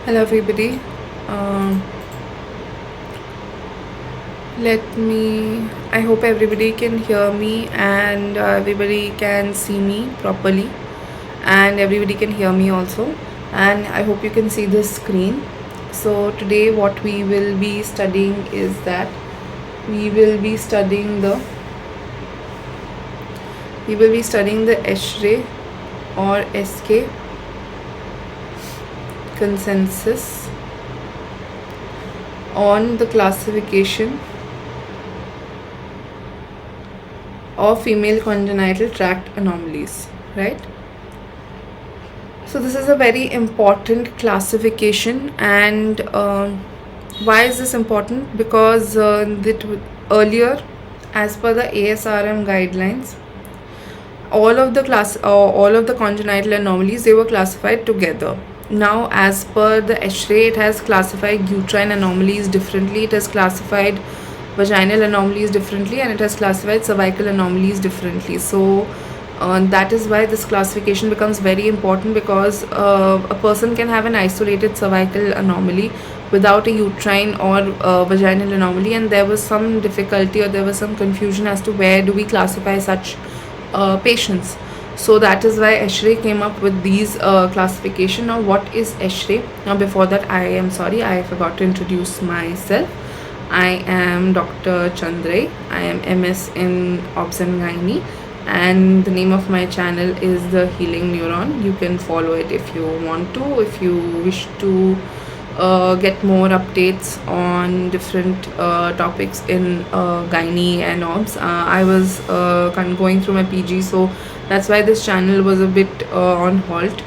Hello everybody. Um, I hope everybody can hear me and everybody can see me properly and everybody can hear me also, and I hope you can see the screen. So today what we will be studying is that we will be studying the ESHRE or ESGE consensus on the classification of female congenital tract anomalies, right? So this is a very important classification, and why is this important? Because earlier, as per the ASRM guidelines, all of the congenital anomalies, they were classified together. Now, as per the ESHRE, it has classified uterine anomalies differently. It has classified vaginal anomalies differently, and it has classified cervical anomalies differently. So that is why this classification becomes very important, because a person can have an isolated cervical anomaly without a uterine or vaginal anomaly, and there was some difficulty or there was some confusion as to where do we classify such patients. So that is why ESHRE came up with these classification. Now, what is ESHRE? Now, before that, I forgot to introduce myself. I am Dr. Chandray. I am MS in Obs and Gynae, and the name of my channel is The Healing Neuron. You can follow it if you want to, if you wish to get more updates on different topics in gynae and obs. I was going through my PG, so that's why this channel was a bit on halt.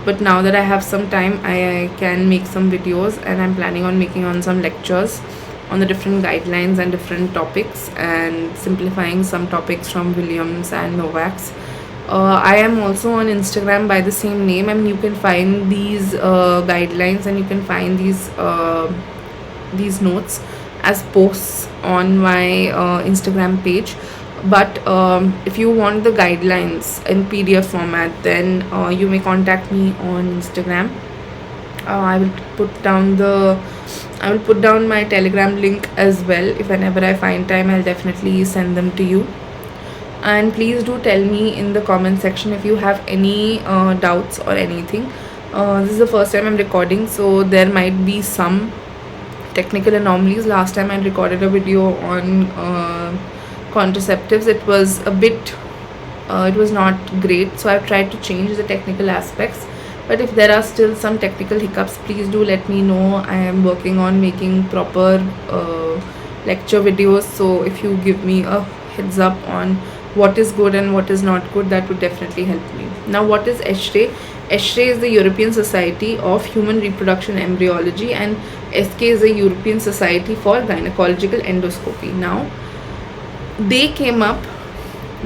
But now that I have some time, I can make some videos, and I'm planning on making on some lectures on the different guidelines and different topics, and simplifying some topics from Williams and Novak's. I am also on Instagram by the same name. I mean, you can find these guidelines, and you can find these notes as posts on my Instagram page. But if you want the guidelines in PDF format, then you may contact me on Instagram. I will put down my Telegram link as well. If whenever I find time, I'll definitely send them to you. And please do tell me in the comment section if you have any doubts or anything. This is the first time I'm recording, so there might be some technical anomalies. Last time I recorded a video on contraceptives. It was a bit it was not great, so I've tried to change the technical aspects. But if there are still some technical hiccups, please do let me know. I am working on making proper lecture videos, so if you give me a heads up on what is good and what is not good, that would definitely help me. Now, what is ESHRE? ESHRE is the European Society of Human Reproduction Embryology, and ESGE is the European Society for Gynecological Endoscopy. Now, they came up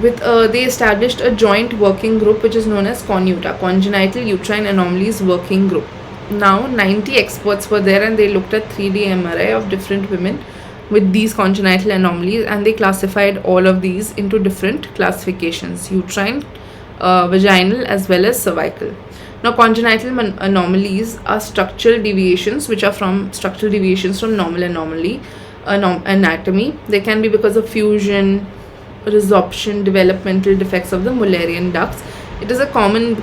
with they established a joint working group which is known as CONUTA, Congenital Uterine Anomalies Working Group. Now 90 experts were there, and they looked at 3D MRI of different women with these congenital anomalies, and they classified all of these into different classifications: uterine, vaginal, as well as cervical. Now, congenital anomalies are structural deviations from normal anatomy. They can be because of fusion, resorption, developmental defects of the Mullerian ducts. It is a common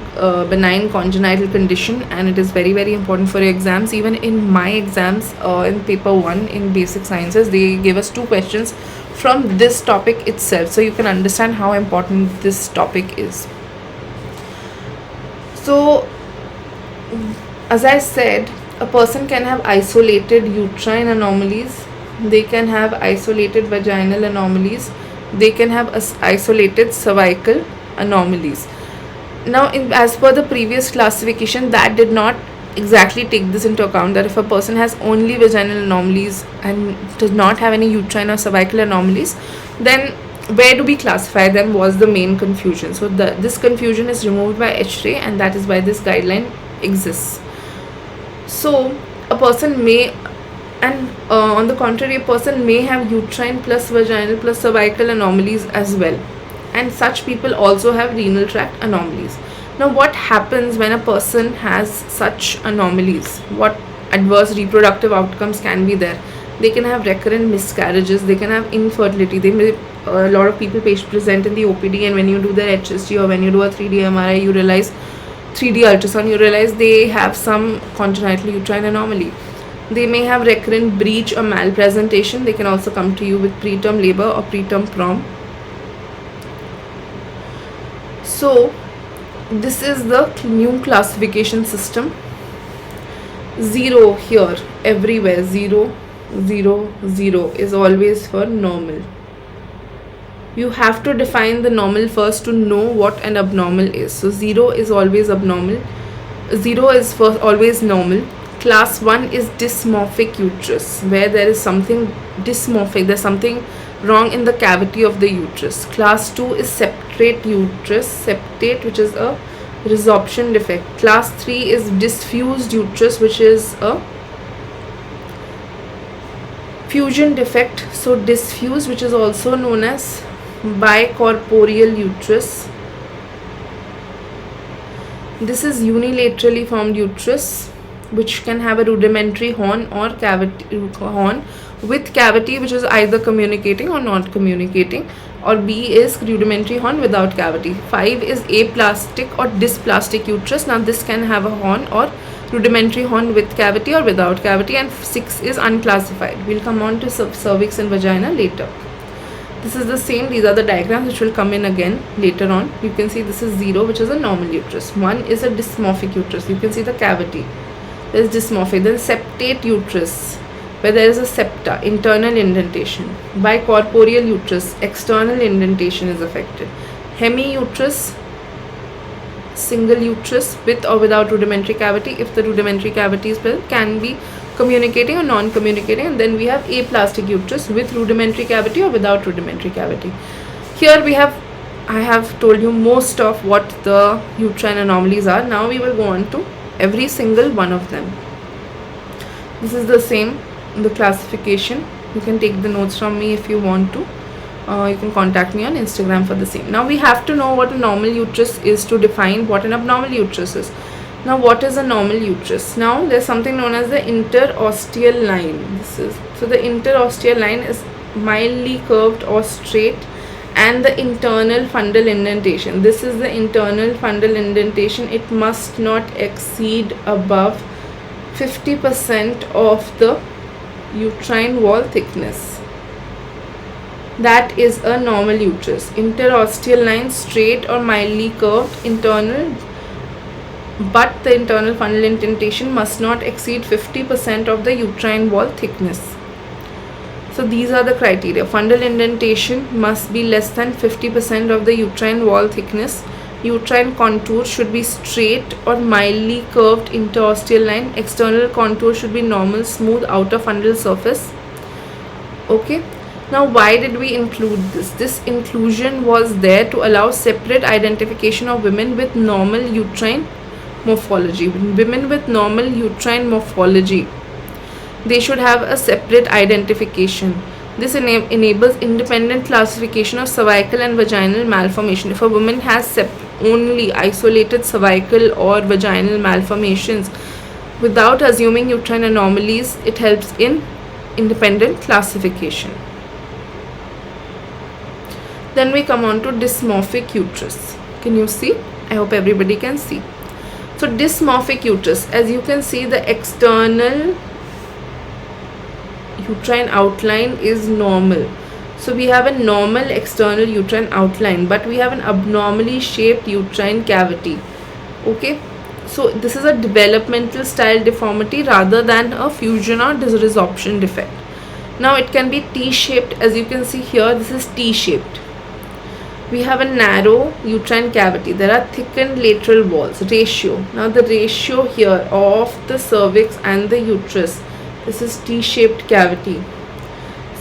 benign congenital condition, and it is very, very important for your exams. Even in my exams, in paper 1 in basic sciences, they gave us 2 questions from this topic itself, so you can understand how important this topic is. So, as I said, a person can have isolated uterine anomalies, they can have isolated vaginal anomalies, they can have isolated cervical anomalies. Now, as per the previous classification, that did not exactly take this into account, that if a person has only vaginal anomalies and does not have any uterine or cervical anomalies, then where do we classify them was the main confusion. So this confusion is removed by ESHRE, and that is why this guideline exists. So a person may, and on the contrary, a person may have uterine plus vaginal plus cervical anomalies as well, and such people also have renal tract anomalies. Now, what happens when a person has such anomalies? What adverse reproductive outcomes can be there? They can have recurrent miscarriages, they can have infertility. They may, a lot of people present in the OPD, and when you do their HSG or when you do a 3D MRI, you realize 3D ultrasound, you realize they have some congenital uterine anomaly. They may have recurrent breach or malpresentation. They can also come to you with preterm labor or preterm prom. So this is the new classification system. 0 here, everywhere, 0, 0, 0 is always for normal. You have to define the normal first to know what an abnormal is. So 0 is always abnormal, 0 is for always normal. Class 1 is dysmorphic uterus, where there is something dysmorphic, there's something wrong in the cavity of the uterus. Class 2 is septate uterus, septate, which is a resorption defect. Class 3 is diffused uterus, which is a fusion defect. So diffuse, which is also known as bicorporeal uterus. This is unilaterally formed uterus, which can have a rudimentary horn or cavity, horn with cavity, which is either communicating or not communicating, or B is rudimentary horn without cavity. 5 is aplastic or dysplastic uterus. Now this can have a horn or rudimentary horn with cavity or without cavity. And 6 is unclassified. We'll come on to cervix and vagina later. This is the same, these are the diagrams which will come in again later on. You can see this is 0, which is a normal uterus. 1 is a dysmorphic uterus. You can see the cavity. There is dysmorphic. Then septate uterus, where there is a septa, internal indentation. Bicorporeal uterus, external indentation is affected. Hemi-uterus, single uterus with or without rudimentary cavity. If the rudimentary cavity is present, can be communicating or non-communicating. And then we have aplastic uterus with rudimentary cavity or without rudimentary cavity. Here we have, I have told you most of what the uterine anomalies are. Now we will go on to every single one of them. This is the same, the classification. You can take the notes from me if you want to. You can contact me on Instagram for the same. Now we have to know what a normal uterus is to define what an abnormal uterus is. Now what is a normal uterus? Now there's something known as the interosteal line. This is, so the interosteal line is mildly curved or straight, and the internal fundal indentation. This is the internal fundal indentation. It must not exceed above 50% of the uterine wall thickness. That is a normal uterus. Interosteal line, straight or mildly curved internal, but the internal fundal indentation must not exceed 50% of the uterine wall thickness. So these are the criteria. Fundal indentation must be less than 50% of the uterine wall thickness. Uterine contour should be straight or mildly curved interosteal line. External contour should be normal, smooth outer fundal surface. Okay. Now why did we include this? This inclusion was there to allow separate identification of women with normal uterine morphology. Women with normal uterine morphology, they should have a separate identification. This enables independent classification of cervical and vaginal malformation. If a woman has only isolated cervical or vaginal malformations without assuming uterine anomalies, it helps in independent classification. Then we come on to dysmorphic uterus. Can you see? I hope everybody can see. So dysmorphic uterus, as you can see, the external uterine outline is normal. So we have a normal external uterine outline, but we have an abnormally shaped uterine cavity. Okay, so this is a developmental style deformity rather than a fusion or resorption defect. Now it can be T-shaped. As you can see here, this is T-shaped. We have a narrow uterine cavity. There are thickened lateral walls. Ratio. Now the ratio here of the cervix and the uterus, this is T-shaped cavity.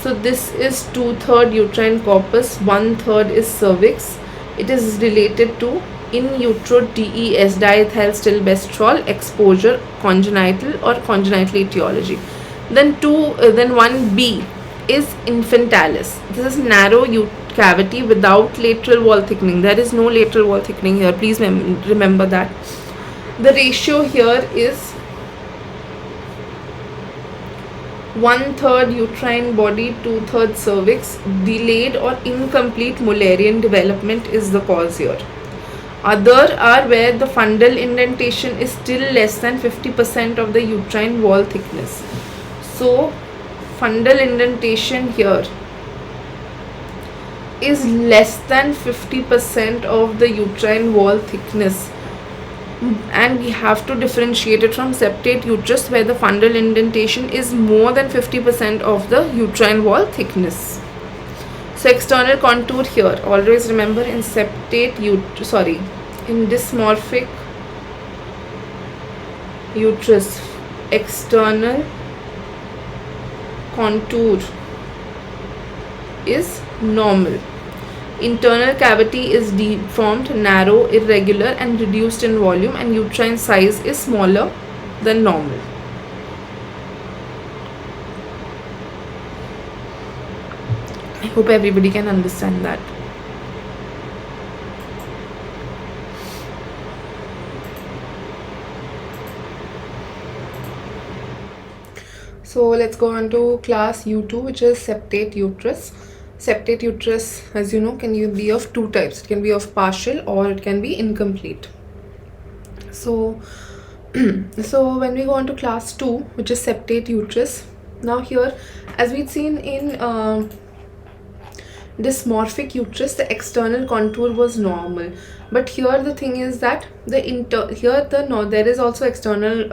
So this is 2/3 uterine corpus, 1/3 is cervix. It is related to in utero DES, diethylstilbestrol exposure, congenital or congenital etiology. Then 1B is infantalis. This is narrow cavity without lateral wall thickening. There is no lateral wall thickening here. Please remember that. The ratio here is 1/3 uterine body, 2/3 cervix. Delayed or incomplete Mullerian development is the cause here. Other are where the fundal indentation is still less than 50% of the uterine wall thickness. So fundal indentation here is less than 50% of the uterine wall thickness, and we have to differentiate it from septate uterus where the fundal indentation is more than 50% of the uterine wall thickness. So external contour here, always remember in septate uterus, in dysmorphic uterus, external contour is normal. Internal cavity is deformed, narrow, irregular and reduced in volume, and uterine size is smaller than normal. I hope everybody can understand that. So let's go on to class U2, which is septate uterus. Septate uterus, as you know, can be of two types. It can be of partial or it can be incomplete. So so when we go on to class 2, which is septate uterus, now here, as we'd seen in dysmorphic uterus, the external contour was normal, but here the thing is that there is also external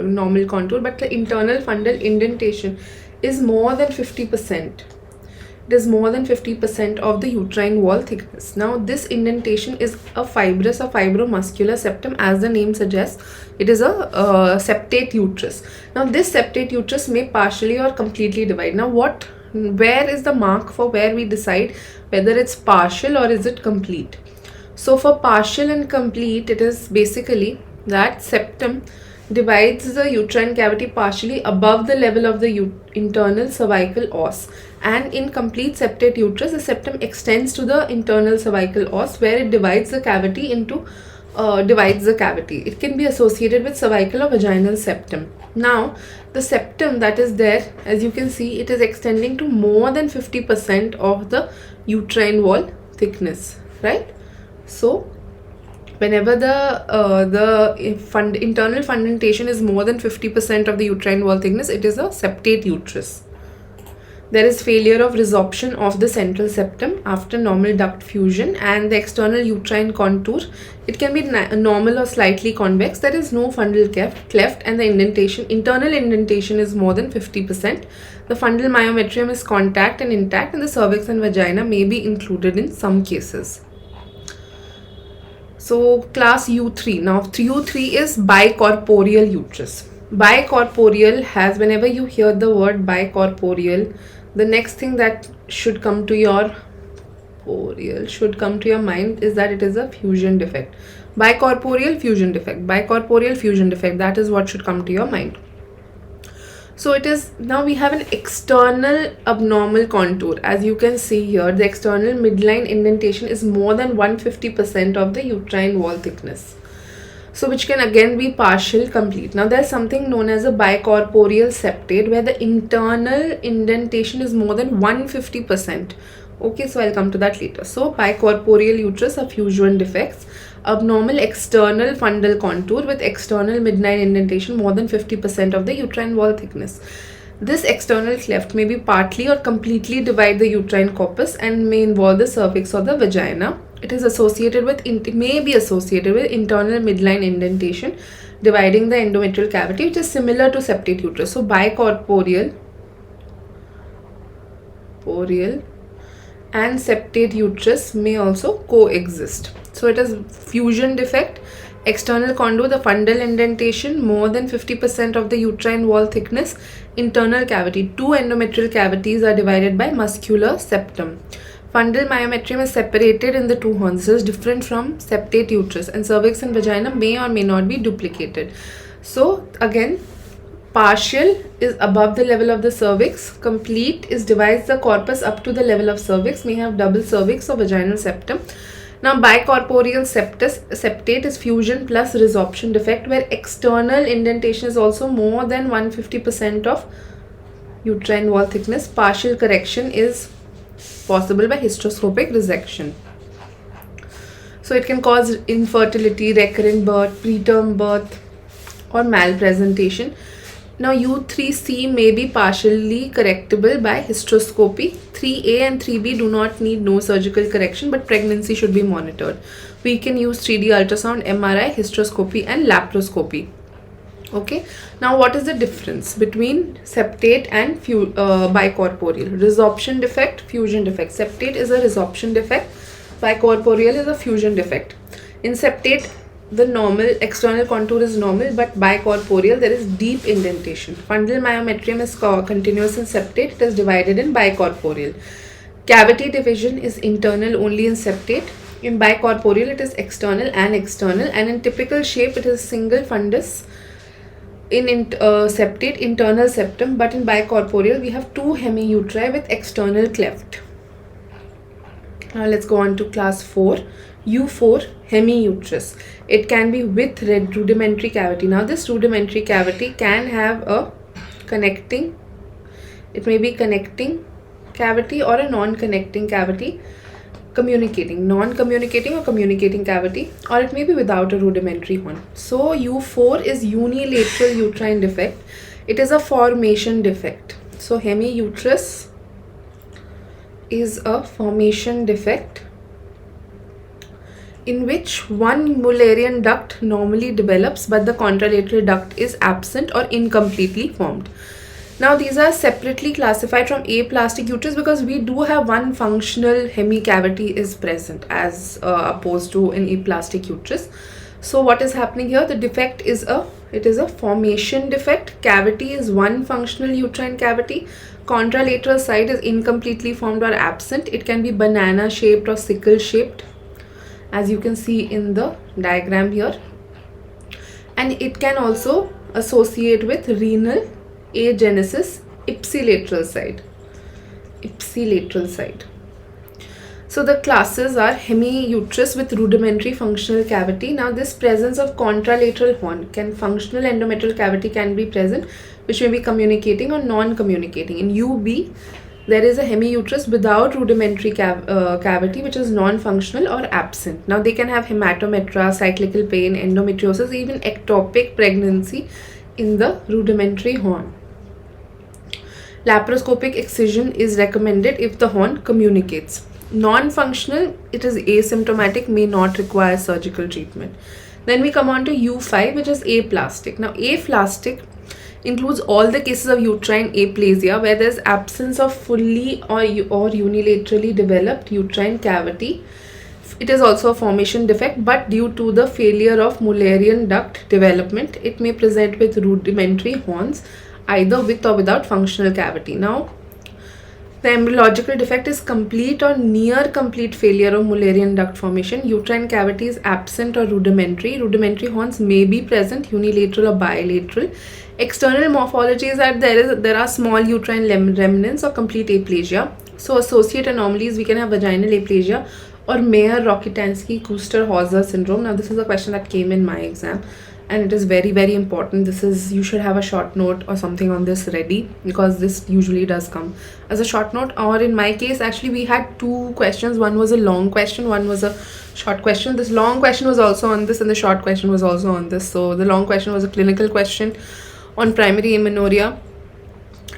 normal contour, but the internal fundal indentation is more than 50%. It is more than 50% of the uterine wall thickness. Now this indentation is a fibrous or fibromuscular septum, as the name suggests. It is a septate uterus. Now this septate uterus may partially or completely divide. Now where is the mark for where we decide whether it's partial or is it complete? So for partial and complete, it is basically that septum divides the uterine cavity partially above the level of the internal cervical os, and in complete septate uterus, the septum extends to the internal cervical os where it divides the cavity into It can be associated with cervical or vaginal septum. Now the septum that is there, as you can see, it is extending to more than 50% of the uterine wall thickness, right? So whenever the internal fundentation is more than 50% of the uterine wall thickness, it is a septate uterus. There is failure of resorption of the central septum after normal duct fusion, and the external uterine contour, it can be normal or slightly convex. There is no fundal cleft, and the internal indentation is more than 50%. The fundal myometrium is contact and intact, and the cervix and vagina may be included in some cases. So class U3. Now U3 is bicorporeal uterus. Bicorporeal has, whenever you hear the word bicorporeal, the next thing that should come to your mind is that it is a fusion defect. Bicorporeal fusion defect. Bicorporeal fusion defect. That is what should come to your mind. So it is, now we have an external abnormal contour. As you can see here, the external midline indentation is more than 150% of the uterine wall thickness. So which can again be partial, complete. Now there's something known as a bicorporeal septate where the internal indentation is more than 150%. Okay, so I'll come to that later. So bicorporeal uterus are fusion defects. Abnormal external fundal contour with external midline indentation more than 50% of the uterine wall thickness. This external cleft may be partly or completely divide the uterine corpus and may involve the cervix or the vagina. It is associated with, it may be associated with internal midline indentation dividing the endometrial cavity, which is similar to septate uterus. So bicorporeal and septate uterus may also coexist. So it is fusion defect, external contour, the fundal indentation more than 50% of the uterine wall thickness, internal cavity. Two endometrial cavities are divided by muscular septum. Fundal myometrium is separated in the two horns. This is different from septate uterus, and cervix and vagina may or may not be duplicated. So again, Partial is above the level of the cervix. Complete is divides the corpus up to the level of cervix, may have double cervix or vaginal septum. Now bicorporeal septate is fusion plus resorption defect, where external indentation is also more than 150% of uterine wall thickness. Partial correction is possible by hysteroscopic resection. So it can cause infertility, recurrent birth, preterm birth, or malpresentation. Now U3C may be partially correctable by hysteroscopy. 3A and 3B do not need no surgical correction, but pregnancy should be monitored. We can use 3D ultrasound, MRI, hysteroscopy and laparoscopy. Okay, now what is the difference between septate and bicorporeal? Resorption defect, fusion defect. Septate is a resorption defect, bicorporeal is a fusion defect. In septate, the normal external contour is normal, but bicorporeal there is deep indentation. Fundal myometrium is continuous in septate, it is divided in bicorporeal. Cavity division is internal only in septate. In bicorporeal it is external, and in typical shape it is single fundus. In septate, internal septum, but in bicorporeal we have two hemiuteri with external cleft. Now let's go on to class 4. U4, hemiuterus. It can be with rudimentary cavity. Now this rudimentary cavity can have a connecting, it may be connecting cavity or a non-connecting cavity, communicating, non-communicating or communicating cavity, or it may be without a rudimentary one. So U4 is unilateral uterine defect. It is a formation defect. So hemiuterus is a formation defect in which one Mullerian duct normally develops, but the contralateral duct is absent or incompletely formed. Now these are separately classified from aplastic uterus because we do have one functional hemicavity is present as opposed to an aplastic uterus. So what is happening here? The defect is it is a formation defect. Cavity is one functional uterine cavity. Contralateral side is incompletely formed or absent. It can be banana shaped or sickle shaped, as you can see in the diagram here, and it can also associate with renal agenesis, ipsilateral side. So the classes are hemiuterus with rudimentary functional cavity. Now this presence of contralateral horn, functional endometrial cavity can be present, which may be communicating or non-communicating. In UB, there is a hemiuterus without rudimentary cavity, which is non-functional or absent. Now they can have hematometra, cyclical pain, endometriosis, even ectopic pregnancy in the rudimentary horn. Laparoscopic excision is recommended if the horn communicates. Non-functional, it is asymptomatic, may not require surgical treatment. Then we come on to U5, which is aplastic. Now aplastic includes all the cases of uterine aplasia where there is absence of fully or unilaterally developed uterine cavity. It is also a formation defect, but due to the failure of Mullerian duct development, it may present with rudimentary horns, either with or without functional cavity. Now the embryological defect is complete or near complete failure of Mullerian duct formation. Uterine cavity is absent or rudimentary. Rudimentary horns may be present, unilateral or bilateral. External morphology is that there are small uterine remnants or complete aplasia. So associate anomalies, we can have vaginal aplasia or Mayer-Rokitansky-Kuster-Hauser syndrome. Now this is a question that came in my exam, and it is very, very important. You should have a short note or something on this ready, because this usually does come as a short note, or in my case actually we had two questions. One was a long question, one was a short question. This long question was also on this and the short question was also on this. So the long question was a clinical question on primary amenorrhea,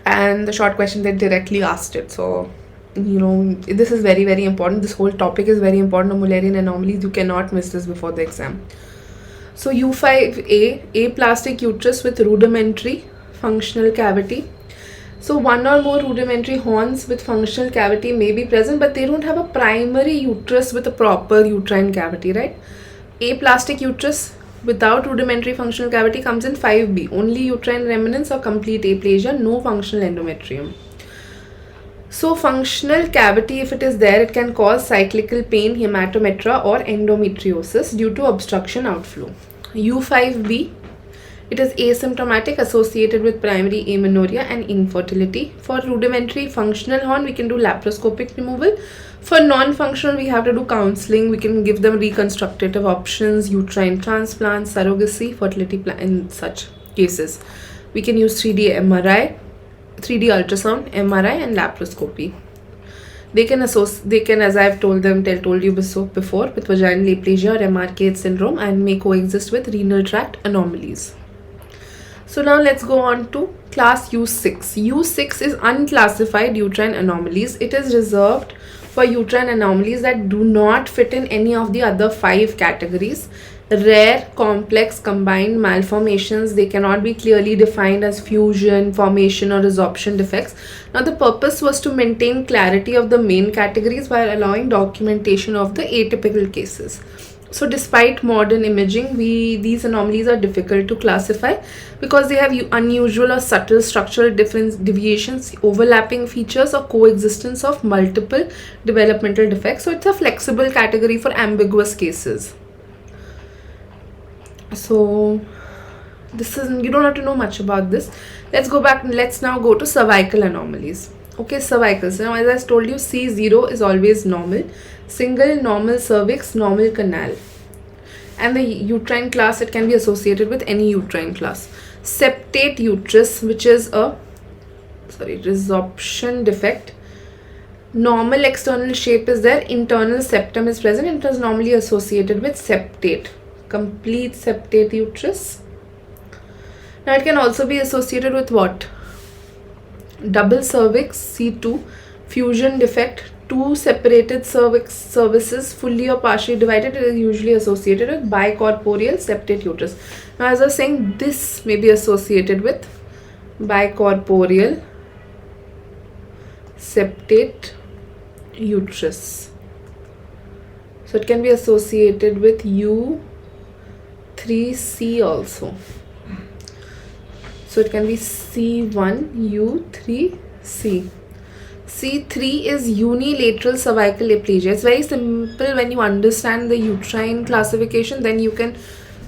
and the short question they directly asked it. So this is very, very important. This whole topic is very important of Mullerian anomalies. You cannot miss this before the exam. So U5A, aplastic uterus with rudimentary functional cavity. So one or more rudimentary horns with functional cavity may be present, but they don't have a primary uterus with a proper uterine cavity, right? Aplastic uterus without rudimentary functional cavity comes in 5B, only uterine remnants or complete aplasia, no functional endometrium. So functional cavity, if it is there, it can cause cyclical pain, hematometra or endometriosis due to obstruction outflow. U5B, It is asymptomatic, associated with primary amenorrhea and infertility. For rudimentary functional horn, we can do laparoscopic removal. For non-functional, we have to do counseling. We can give them reconstructive options, uterine transplant, surrogacy, fertility plan, in such cases. We can use 3D MRI, 3D ultrasound, MRI, and laparoscopy. They can, as I've told you before, with vaginal aplasia or MRKH syndrome, and may coexist with renal tract anomalies. So now let's go on to class U6. U6 is unclassified uterine anomalies. It is reserved for uterine anomalies that do not fit in any of the other 5 categories. Rare, complex, combined malformations, they cannot be clearly defined as fusion, formation, or resorption defects. Now the purpose was to maintain clarity of the main categories while allowing documentation of the atypical cases. So despite modern imaging, these anomalies are difficult to classify because they have unusual or subtle structural deviations, overlapping features, or coexistence of multiple developmental defects. So it's a flexible category for ambiguous cases. So this is, you don't have to know much about this. Let's now go to cervical anomalies. Okay, cervical. So now, as I told you, C0 is always normal. Single, normal cervix, normal canal. And the uterine class, it can be associated with any uterine class. Septate uterus, which is a resorption defect. Normal external shape is there. Internal septum is present. It is normally associated with septate. Complete septate uterus. Now it can also be associated with what? Double cervix, C2, fusion defect, 2 separated cervices, fully or partially divided. It is usually associated with bicorporeal septate uterus. Now as I was saying, this may be associated with bicorporeal septate uterus. So it can be associated with U3C also. So it can be C1, U3, C. C3 is unilateral cervical aplasia. It's very simple. When you understand the uterine classification, then you can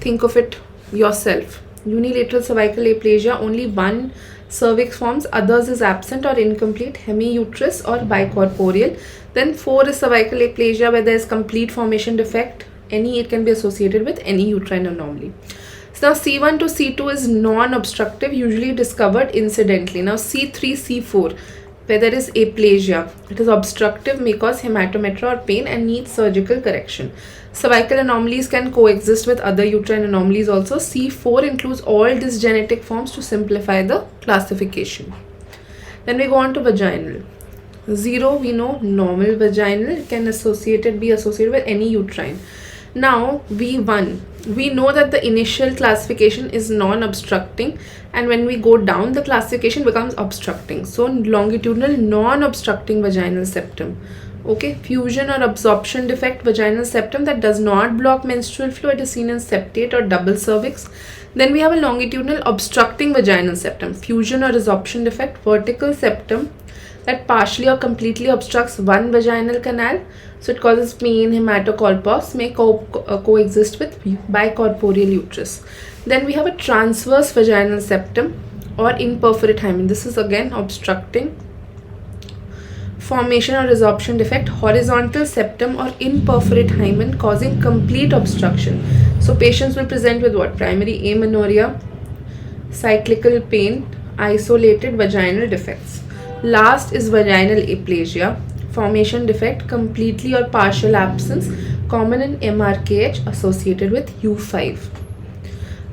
think of it yourself. Unilateral cervical aplasia, only one cervix forms, others is absent or incomplete, hemiuterus or bicorporeal. Then 4 is cervical aplasia, where there is complete formation defect. It can be associated with any uterine anomaly. So now C1 to C2 is non-obstructive, usually discovered incidentally. Now C3, C4, where there is aplasia, it is obstructive, may cause hematometra or pain and needs surgical correction. Cervical anomalies can coexist with other uterine anomalies also. C4 includes all dysgenetic forms to simplify the classification. Then we go on to vaginal. 0, we know, normal vaginal, it can be associated with any uterine. Now V1, we know that the initial classification is non-obstructing, and when we go down, the classification becomes obstructing. So longitudinal non-obstructing vaginal septum. Okay, fusion or absorption defect vaginal septum that does not block menstrual flow. It is seen in septate or double cervix. Then we have a longitudinal obstructing vaginal septum, fusion or resorption defect vertical septum that partially or completely obstructs one vaginal canal. So it causes pain, hematocolpos, may coexist with bicorporeal uterus. Then we have a transverse vaginal septum or imperforate hymen. This is again obstructing. Formation or resorption defect, horizontal septum or imperforate hymen causing complete obstruction. So patients will present with what? Primary amenorrhea, cyclical pain, isolated vaginal defects. Last is vaginal aplasia, formation defect, completely or partial absence, common in MRKH, associated with U5.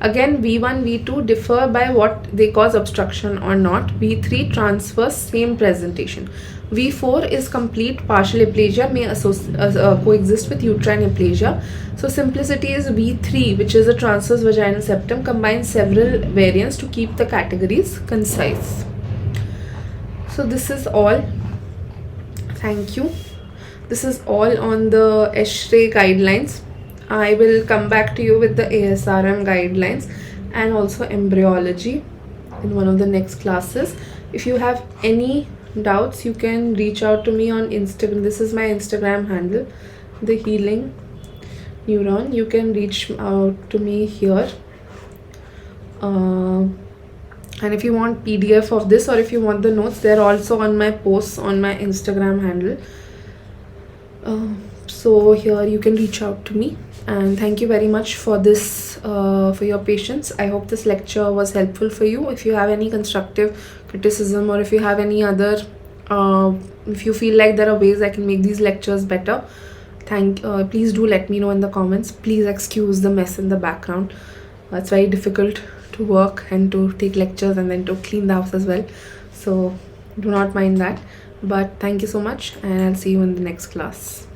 Again, V1, V2 differ by what they cause obstruction or not. V3, transverse, same presentation. V4 is complete partial aplasia, may coexist with uterine aplasia. So simplicity is V3, which is a transverse vaginal septum, combines several variants to keep the categories concise. So this is all. Thank you. This is all on the ESHRE guidelines. I will come back to you with the ASRM guidelines and also embryology in one of the next classes. If you have any doubts, you can reach out to me on Instagram. This is my Instagram handle, The Healing Neuron. You can reach out to me here. And if you want PDF of this, or if you want the notes, they're also on my posts on my Instagram handle. So here you can reach out to me, and thank you very much for this, for your patience. I hope this lecture was helpful for you. If you have any constructive criticism, or if you have any other, if you feel like there are ways I can make these lectures better, please do let me know in the comments. Please excuse the mess in the background. It's very difficult to work and to take lectures and then to clean the house as well, so do not mind that. But thank you so much, and I'll see you in the next class.